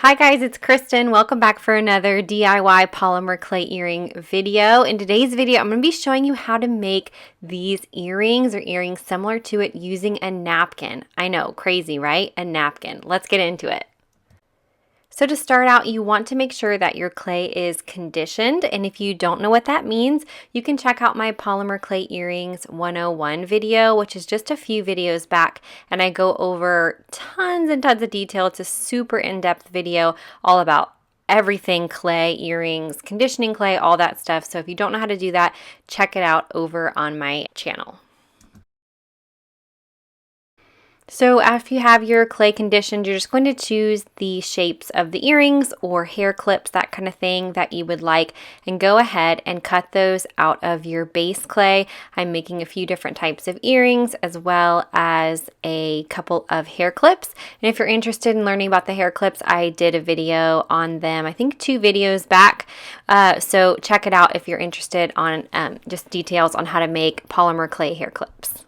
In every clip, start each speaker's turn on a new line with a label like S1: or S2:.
S1: Hi guys, it's Kristen. Welcome back for another DIY polymer clay earring video. In today's video, I'm going to be showing you how to make these earrings or earrings similar to it using a napkin. I know, crazy, right? A napkin. Let's get into it. So to start out, you want to make sure that your clay is conditioned, and if you don't know what that means, you can check out my Polymer Clay Earrings 101 video, which is just a few videos back, and I go over tons and tons of detail. It's a super in-depth video all about everything clay, earrings, conditioning clay, all that stuff. So if you don't know how to do that, check it out over on my channel. So after you have your clay conditioned, you're just going to choose the shapes of the earrings or hair clips, that kind of thing that you would like, and go ahead and cut those out of your base clay. I'm making a few different types of earrings as well as a couple of hair clips. And if you're interested in learning about the hair clips, I did a video on them, I think 2 videos back. So check it out if you're interested on just details on how to make polymer clay hair clips.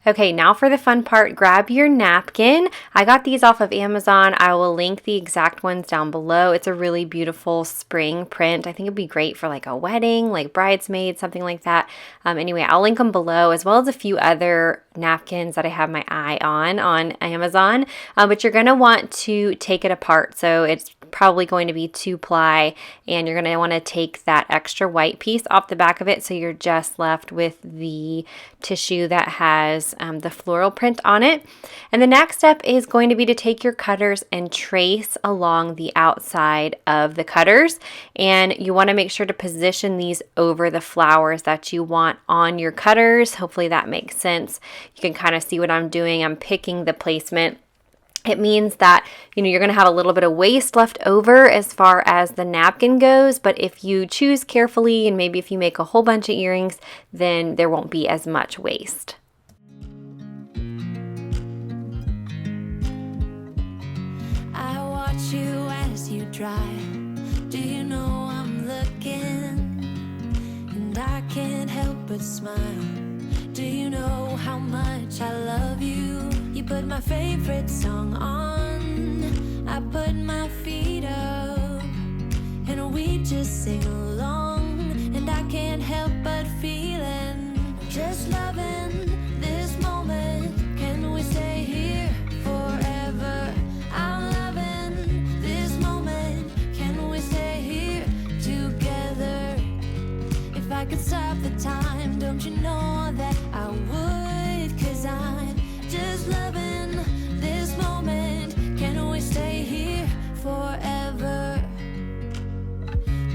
S1: Okay, now for the fun part, grab your napkin. I got these off of Amazon. I will link the exact ones down below. It's a really beautiful spring print. I think it'd be great for like a wedding, like bridesmaids, something like that. Anyway, I'll link them below, as well as a few other napkins that I have my eye on Amazon. But you're gonna want to take it apart. So it's probably going to be 2-ply, and you're going to want to take that extra white piece off the back of it, so you're just left with the tissue that has the floral print on it. And the next step is going to be to take your cutters and trace along the outside of the cutters, and you want to make sure to position these over the flowers that you want on your cutters. Hopefully that makes sense. You can kind of see what I'm doing. I'm picking the placement. It means that, you're going to have a little bit of waste left over as far as the napkin goes, but if you choose carefully and maybe if you make a whole bunch of earrings, then there won't be as much waste.
S2: I watch you as you drive. Do you know I'm looking? And I can't help but smile. Do you know how much I love you? You put my favorite song on, I put my feet up, and we just sing along, and I can't help but feeling, just loving this moment. Can we stay here forever? I'm loving this moment. Can we stay here together? If I could stop the time, don't you know that I would? 'Cause I'm just loving this moment. Can we stay here forever?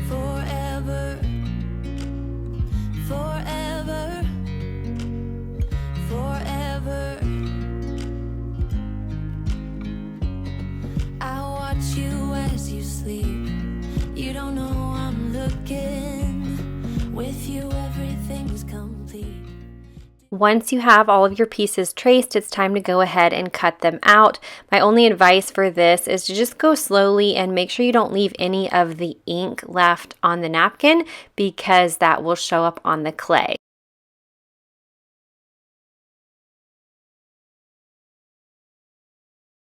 S2: Forever. Forever. Forever. I watch you as you sleep. You don't know I'm looking. With you everything's complete.
S1: Once you have all of your pieces traced, it's time to go ahead and cut them out. My only advice for this is to just go slowly and make sure you don't leave any of the ink left on the napkin, because that will show up on the clay.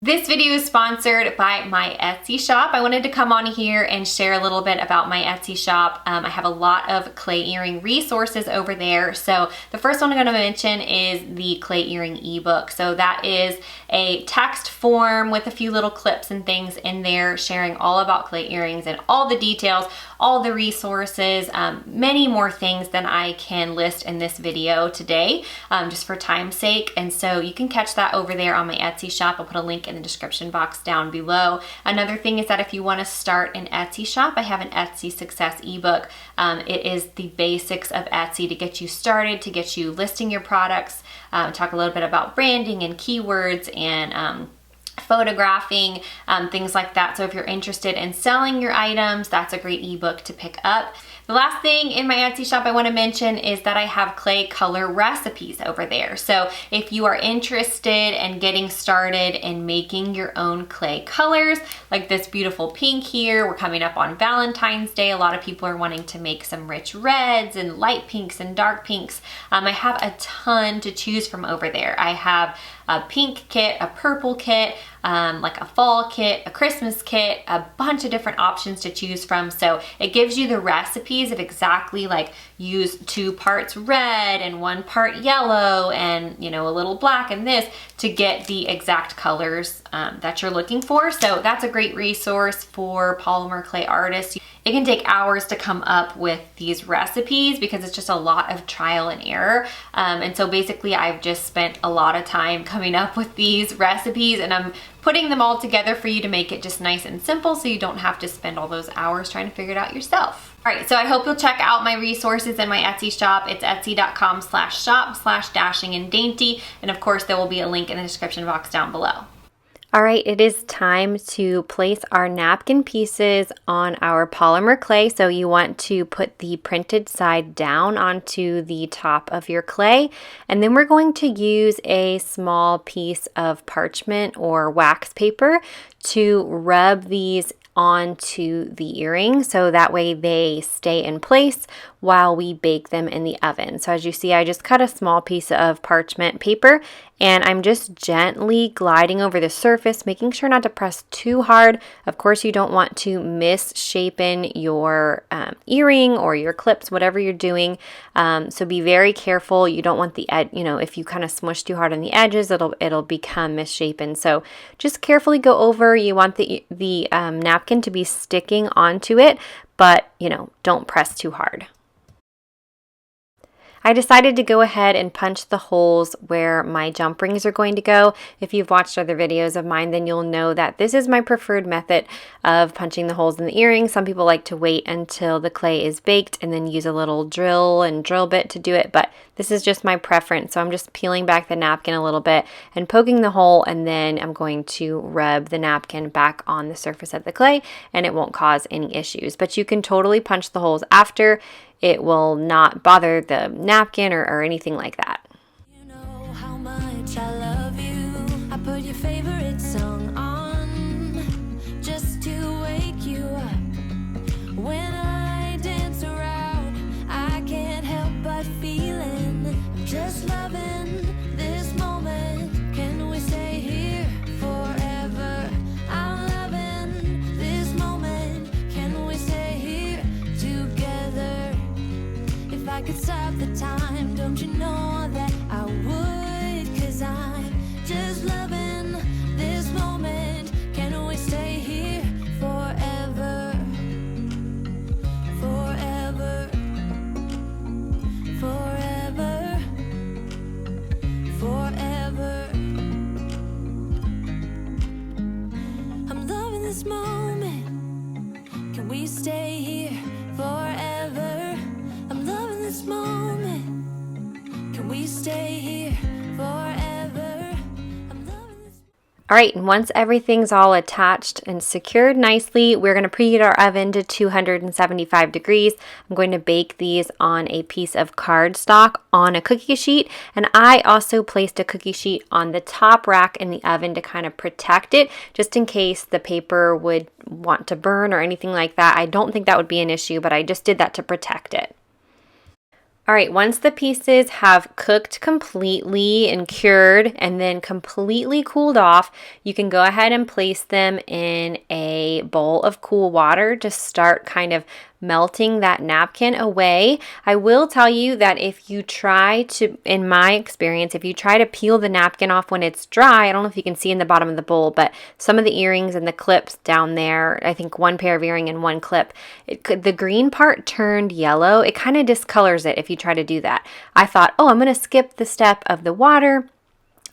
S1: This video is sponsored by my Etsy shop. I wanted to come on here and share a little bit about my Etsy shop. I have a lot of clay earring resources over there. So the first one I'm going to mention is the clay earring ebook. So that is a text form with a few little clips and things in there sharing all about clay earrings and all the details, all the resources, many more things than I can list in this video today, just for time's sake. And so you can catch that over there on my Etsy shop. I'll put a link in the description box down below. Another thing is that if you want to start an Etsy shop, I have an Etsy success ebook. It is the basics of Etsy to get you started, to get you listing your products, talk a little bit about branding and keywords and photographing, things like that. So if you're interested in selling your items, that's a great ebook to pick up. The last thing in my Etsy shop I want to mention is that I have clay color recipes over there. So if you are interested in getting started in making your own clay colors, like this beautiful pink here, we're coming up on Valentine's Day. A lot of people are wanting to make some rich reds and light pinks and dark pinks. I have a ton to choose from over there. I have a pink kit, a purple kit, like a fall kit, a Christmas kit, a bunch of different options to choose from. So it gives you the recipes of exactly like use 2 parts red and 1 part yellow and, you know, a little black and this to get the exact colors that you're looking for. So that's a great resource for polymer clay artists. It can take hours to come up with these recipes because it's just a lot of trial and error. And so basically I've just spent a lot of time coming up with these recipes, and I'm putting them all together for you to make it just nice and simple so you don't have to spend all those hours trying to figure it out yourself. All right, so I hope you'll check out my resources in my Etsy shop. It's etsy.com/shop/dashinganddainty. And of course, there will be a link in the description box down below. All right, it is time to place our napkin pieces on our polymer clay. So you want to put the printed side down onto the top of your clay. And then we're going to use a small piece of parchment or wax paper to rub these onto the earring so that way they stay in place while we bake them in the oven. So as you see, I just cut a small piece of parchment paper and I'm just gently gliding over the surface, making sure not to press too hard. Of course, you don't want to misshapen your earring or your clips, whatever you're doing. So be very careful. You don't want the edge, you know, if you kind of smush too hard on the edges, it'll become misshapen. So just carefully go over. You want the napkin to be sticking onto it, but you know, don't press too hard. I decided to go ahead and punch the holes where my jump rings are going to go. If you've watched other videos of mine, then you'll know that this is my preferred method of punching the holes in the earring. Some people like to wait until the clay is baked and then use a little drill and drill bit to do it, but this is just my preference. So I'm just peeling back the napkin a little bit and poking the hole, and then I'm going to rub the napkin back on the surface of the clay and it won't cause any issues. But you can totally punch the holes after. It will not bother the napkin or anything like that.
S2: You know how much I love you. I put your favorite song on just to wake you up. When I dance around, I can't help but feeling I'm just loving this moment. Can we stay here forever? I'm loving this moment. Can we stay here together? If I could stop the time, don't you know that I would? 'Cause I'm just loving this moment. Can we stay here forever? Forever. Forever. Forever. I'm loving this moment. Can we stay here forever? I'm loving this moment. Can we stay here forever? I'm loving this.
S1: All right, and once everything's all attached and secured nicely, we're going to preheat our oven to 275 degrees. I'm going to bake these on a piece of cardstock on a cookie sheet, and I also placed a cookie sheet on the top rack in the oven to kind of protect it, just in case the paper would want to burn or anything like that. I don't think that would be an issue, but I just did that to protect it. All right, once the pieces have cooked completely and cured and then completely cooled off, you can go ahead and place them in a bowl of cool water to start kind of melting that napkin away. I will tell you that if you try to, in my experience, if you try to peel the napkin off when it's dry, I don't know if you can see in the bottom of the bowl, but some of the earrings and the clips down there, I think 1 pair of earring and 1 clip, the green part turned yellow. It kind of discolors it if you try to do that. I thought, oh, I'm going to skip the step of the water.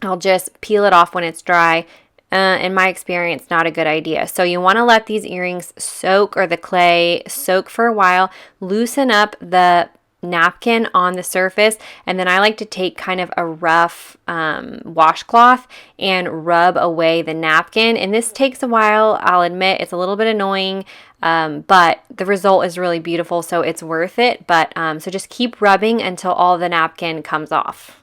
S1: I'll just peel it off when it's dry. In my experience, not a good idea. So you want to let these earrings soak, or the clay soak for a while, loosen up the napkin on the surface, and then I like to take kind of a rough washcloth and rub away the napkin. And this takes a while, I'll admit. It's a little bit annoying, but the result is really beautiful, so it's worth it. But so just keep rubbing until all the napkin comes off.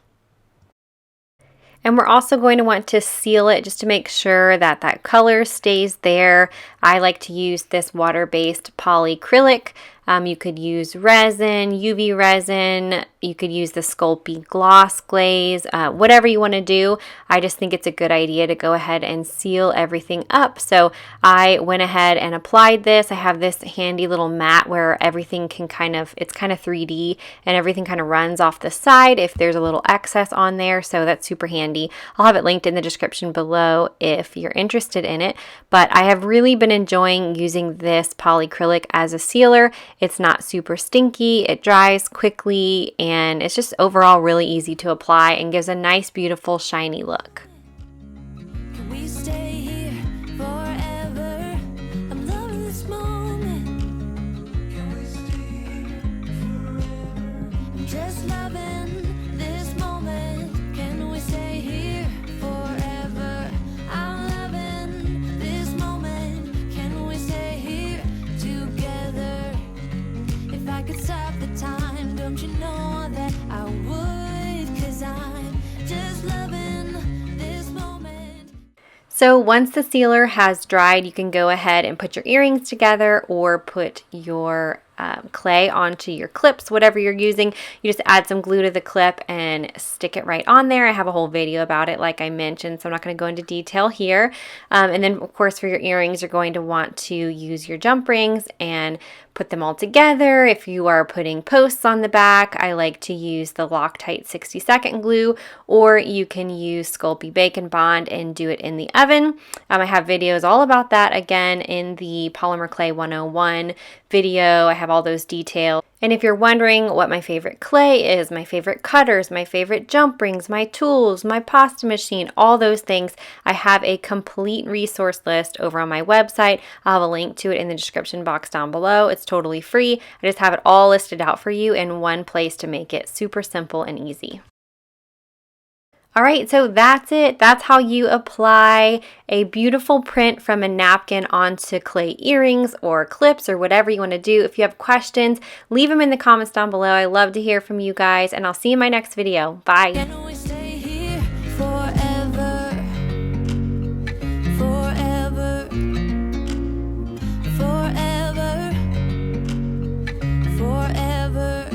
S1: And we're also going to want to seal it just to make sure that that color stays there. I like to use this water-based polyacrylic. You could use resin, UV resin. You could use the Sculpey gloss glaze, whatever you want to do. I just think it's a good idea to go ahead and seal everything up. So I went ahead and applied this. I have this handy little mat where everything can it's kind of 3D and everything kind of runs off the side if there's a little excess on there. So that's super handy. I'll have it linked in the description below if you're interested in it. But I have really been enjoying using this polyacrylic as a sealer. It's not super stinky, it dries quickly, and it's just overall really easy to apply and gives a nice, beautiful, shiny look.
S2: Can we stay here forever? I'm loving this moment. Can we stay here forever? I'm just loving this moment. Can we stay here forever? I'm loving this moment. Can we stay here together? If I could stop the time, don't you know that I would? 'Cause I'm just loving this moment.
S1: So once the sealer has dried, you can go ahead and put your earrings together or put your clay onto your clips, whatever you're using. You just add some glue to the clip and stick it right on there. I have a whole video about it, like I mentioned, so I'm not going to go into detail here. And then, of course, for your earrings, you're going to want to use your jump rings and put them all together. If you are putting posts on the back, I like to use the Loctite 60-second glue, or you can use Sculpey Bacon Bond and do it in the oven. I have videos all about that, again, in the Polymer Clay 101 video. I have all those details. And if you're wondering what my favorite clay is, my favorite cutters, my favorite jump rings, my tools, my pasta machine, all those things, I have a complete resource list over on my website. I'll have a link to it in the description box down below. It's totally free. I just have it all listed out for you in one place to make it super simple and easy. All right, so that's it. That's how you apply a beautiful print from a napkin onto clay earrings or clips or whatever you want to do. If you have questions, leave them in the comments down below. I love to hear from you guys, and I'll see you in my next video. Bye.
S2: Can we stay here forever? Forever. Forever. Forever.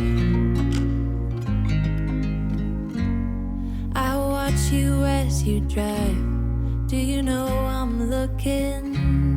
S2: I watch you as you drive. Do you know I'm looking?